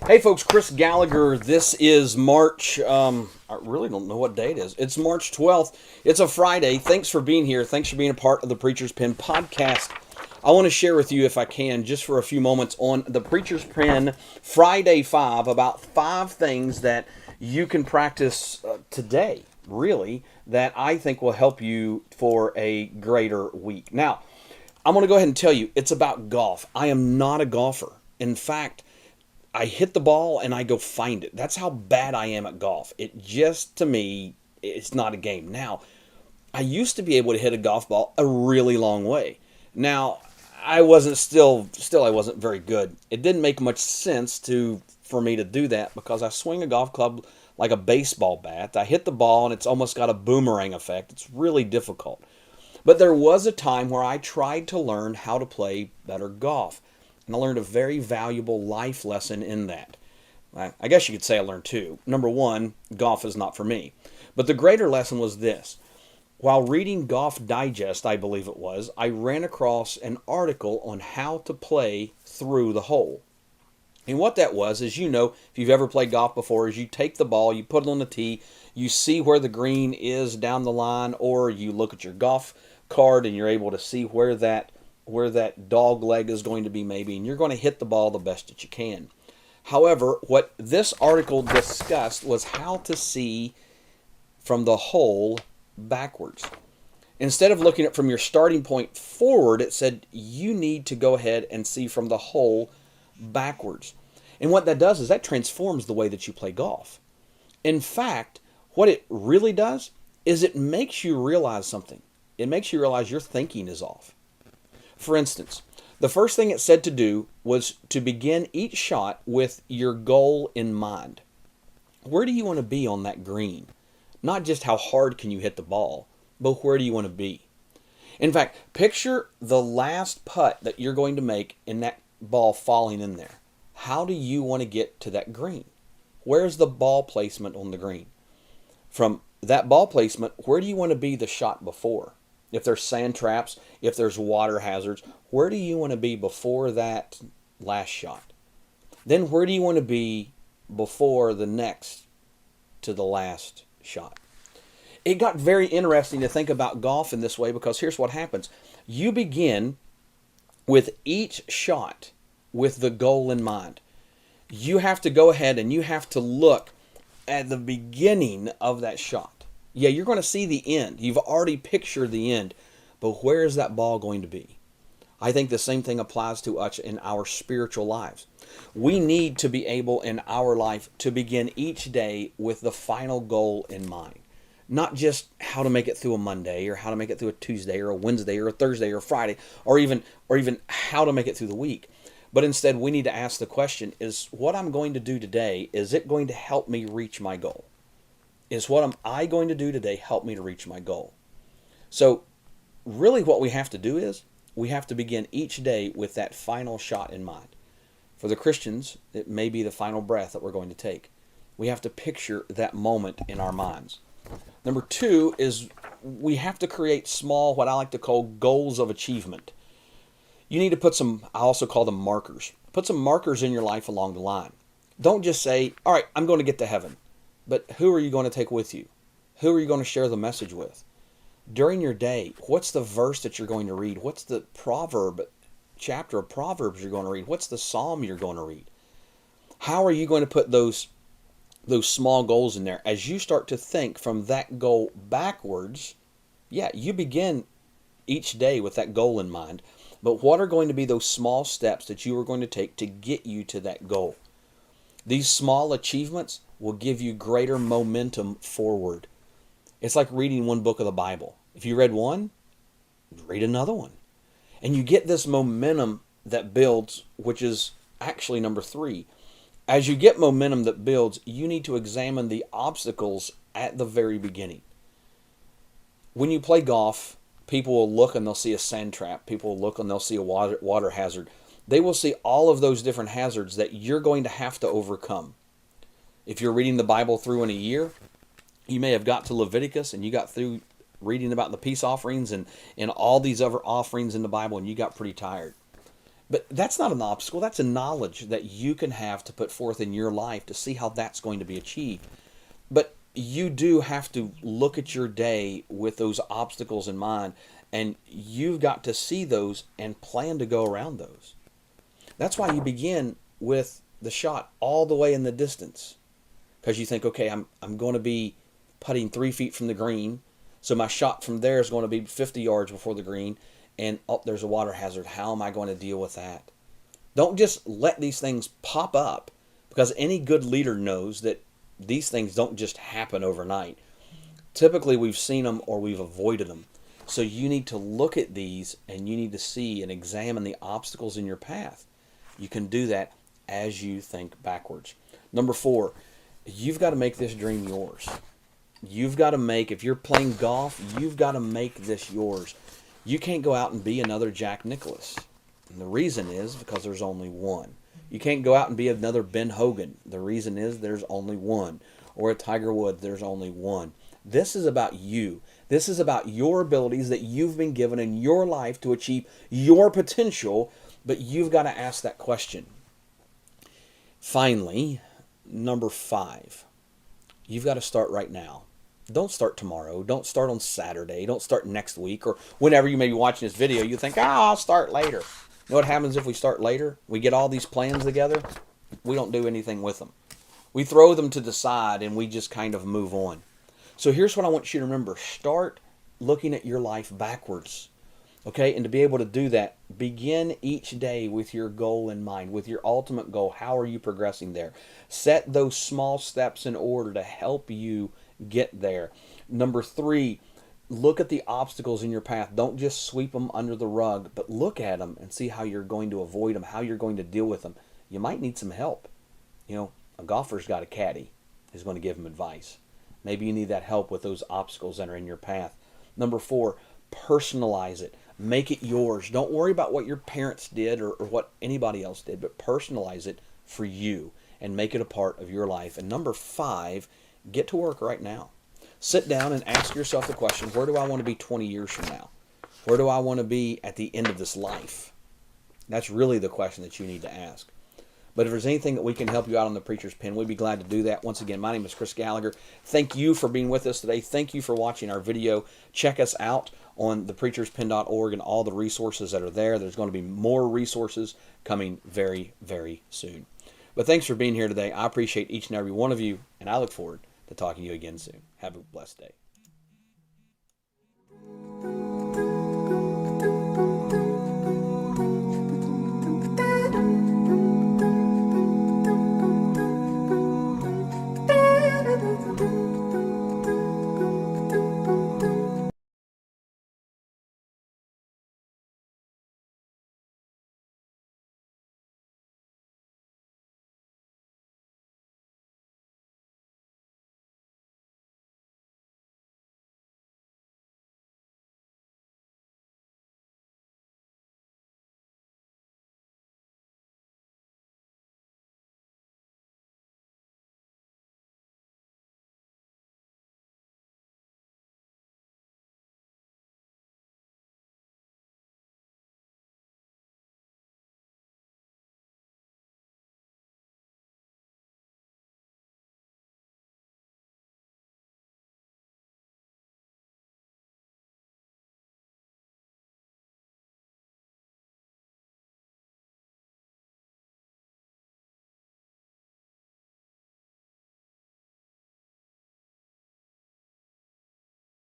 Hey folks, Chris Gallagher. This is March. I really don't know what day it is. It's March 12th. It's a Friday. Thanks for being here. Thanks for being a part of the Preacher's Pen podcast. I want to share with you, if I can, just for a few moments on the Preacher's Pen Friday 5, about 5 things that you can practice today, really, that I think will help you for a greater week. Now, I'm going to go ahead and tell you, it's about golf. I am not a golfer. In fact, I hit the ball and I go find it. That's how bad I am at golf. It just, to me, it's not a game. Now, I used to be able to hit a golf ball a really long way. Now, I wasn't still I wasn't very good. It didn't make much sense for me to do that because I swing a golf club like a baseball bat. I hit the ball and it's almost got a boomerang effect. It's really difficult. But there was a time where I tried to learn how to play better golf. And I learned a very valuable life lesson in that. I guess you could say I learned two. Number one, golf is not for me. But the greater lesson was this. While reading Golf Digest, I believe it was, I ran across an article on how to play through the hole. And what that was, as you know, if you've ever played golf before, is you take the ball, you put it on the tee, you see where the green is down the line, or you look at your golf card and you're able to see where that dog leg is going to be maybe, and you're going to hit the ball the best that you can. However, what this article discussed was how to see from the hole backwards. Instead of looking at from your starting point forward, it said you need to go ahead and see from the hole backwards. And what that does is that transforms the way that you play golf. In fact, what it really does is it makes you realize something. It makes you realize your thinking is off. For instance, the first thing it said to do was to begin each shot with your goal in mind. Where do you want to be on that green? Not just how hard can you hit the ball, but where do you want to be? In fact, picture the last putt that you're going to make in that ball falling in there. How do you want to get to that green? Where's the ball placement on the green? From that ball placement, where do you want to be the shot before? If there's sand traps, if there's water hazards, where do you want to be before that last shot? Then where do you want to be before the next to the last shot? It got very interesting to think about golf in this way because here's what happens. You begin with each shot with the goal in mind. You have to go ahead and you have to look at the beginning of that shot. Yeah, you're going to see the end. You've already pictured the end. But where is that ball going to be? I think the same thing applies to us in our spiritual lives. We need to be able in our life to begin each day with the final goal in mind. Not just how to make it through a Monday or how to make it through a Tuesday or a Wednesday or a Thursday or a Friday or even how to make it through the week. But instead we need to ask the question, is what I'm going to do today, is it going to help me reach my goal? Is what am I going to do today help me to reach my goal? So really what we have to do is we have to begin each day with that final shot in mind. For the Christians, it may be the final breath that we're going to take. We have to picture that moment in our minds. Number 2 is we have to create small, what I like to call goals of achievement. You need to put some, I also call them markers. Put some markers in your life along the line. Don't just say, all right, I'm going to get to heaven. But who are you going to take with you? Who are you going to share the message with? During your day, what's the verse that you're going to read? What's the chapter of Proverbs you're going to read? What's the psalm you're going to read? How are you going to put those small goals in there? As you start to think from that goal backwards, yeah, you begin each day with that goal in mind. But what are going to be those small steps that you are going to take to get you to that goal? These small achievements will give you greater momentum forward. It's like reading one book of the Bible. If you read one, read another one. And you get this momentum that builds, which is actually number 3. As you get momentum that builds, you need to examine the obstacles at the very beginning. When you play golf, people will look and they'll see a sand trap. People will look and they'll see a water hazard. They will see all of those different hazards that you're going to have to overcome. If you're reading the Bible through in a year, you may have got to Leviticus and you got through reading about the peace offerings and all these other offerings in the Bible and you got pretty tired. But that's not an obstacle. That's a knowledge that you can have to put forth in your life to see how that's going to be achieved. But you do have to look at your day with those obstacles in mind, and you've got to see those and plan to go around those. That's why you begin with the shot all the way in the distance, because you think, okay, I'm going to be putting 3 feet from the green, so my shot from there is going to be 50 yards before the green, and oh, there's a water hazard. How am I going to deal with that? Don't just let these things pop up, because any good leader knows that these things don't just happen overnight. Typically, we've seen them or we've avoided them. So you need to look at these and you need to see and examine the obstacles in your path. You can do that as you think backwards. Number 4, you've got to make this dream yours. You've got to make, if you're playing golf, you've got to make this yours. You can't go out and be another Jack Nicklaus. And the reason is because there's only one. You can't go out and be another Ben Hogan. The reason is there's only one. Or a Tiger Woods, there's only one. This is about you. This is about your abilities that you've been given in your life to achieve your potential, but you've got to ask that question. Finally, number 5, you've got to start right now. Don't start tomorrow. Don't start on Saturday. Don't start next week, or whenever you may be watching this video, you think, I'll start later. You know what happens if we start later? We get all these plans together. We don't do anything with them. We throw them to the side and we just kind of move on. So here's what I want you to remember. Start looking at your life backwards. Okay? And to be able to do that, begin each day with your goal in mind, with your ultimate goal. How are you progressing there? Set those small steps in order to help you get there. Number 3, look at the obstacles in your path. Don't just sweep them under the rug, but look at them and see how you're going to avoid them, how you're going to deal with them. You might need some help. You know, a golfer's got a caddy who's going to give him advice. Maybe you need that help with those obstacles that are in your path. Number 4, personalize it. Make it yours. Don't worry about what your parents did or what anybody else did, but personalize it for you and make it a part of your life. And number 5, get to work right now. Sit down and ask yourself the question, where do I want to be 20 years from now? Where do I want to be at the end of this life? That's really the question that you need to ask. But if there's anything that we can help you out on the Preacher's Pen, we'd be glad to do that. Once again, my name is Chris Gallagher. Thank you for being with us today. Thank you for watching our video. Check us out on thepreacherspen.org and all the resources that are there. There's going to be more resources coming very, very soon. But thanks for being here today. I appreciate each and every one of you, and I look forward to talking to you again soon. Have a blessed day.